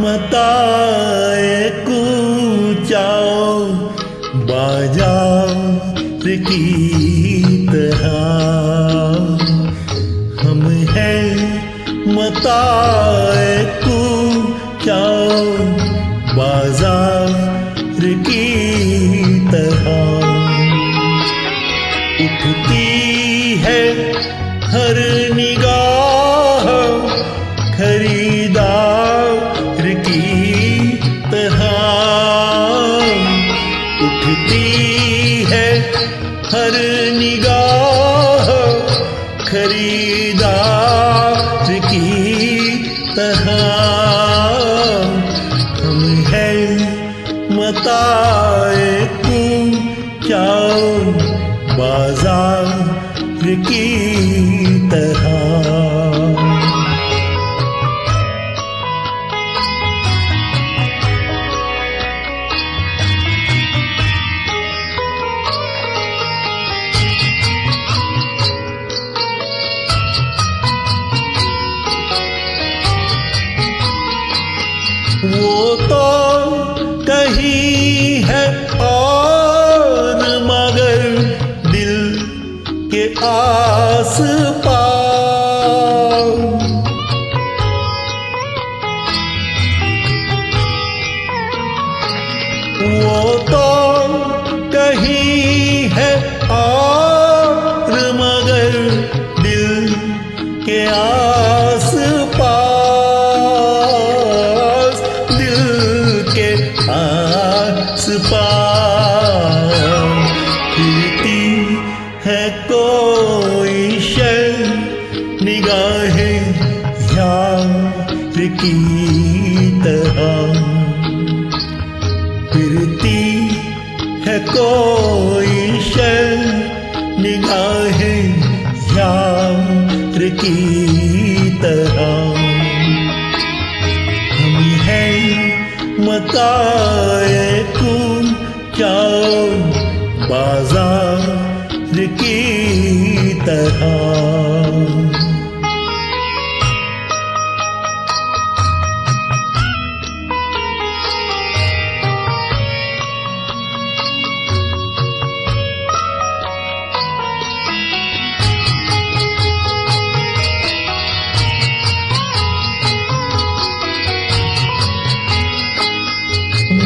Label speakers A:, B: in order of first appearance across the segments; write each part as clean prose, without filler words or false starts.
A: मताए कूचाओ बाजार की तरह हम हैं मताए कूचाओ बाजार की तरह उठती है हर निगाह खरीदार की तरह उठती है हर निगाह खरीदार की तरह हम हैं मताए कूचाओ बाजार की तरह वो तो कहीं है और मगर दिल के आस पास वो तो कहीं है और मगर दिल के आस पास दिल के आस पास फिरती है कोई शय निगाहें यार की तरह फिरती है कोई शय निगाहें यार की तरह हम हैं मताए कूचाओ बाजार की तरह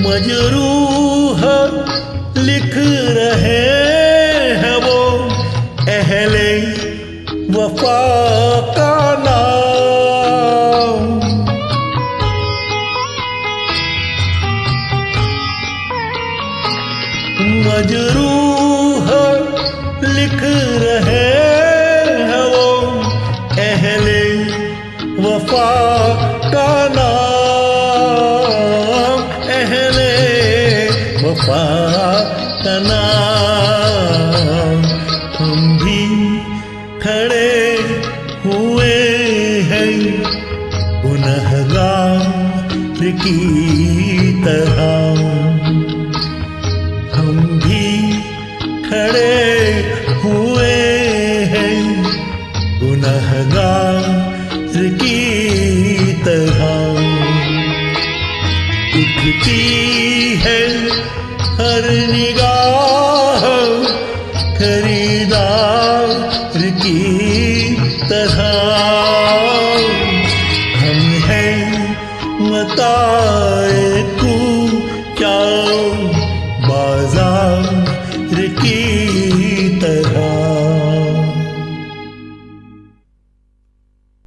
A: मजरूह लिख रहे हैं वो अहले वफा का नाम मजरूह लिख रहे हैं वो अहले वफा का नाम अहले वफा का नाम हम भी खड़े हुए हैं गुनहगार की तरह हम भी खड़े हुए हैं गुनहगार की तरह उठती है हर निगाह खरीदार की तरह हम हैं मताए कूचाओ बाजार की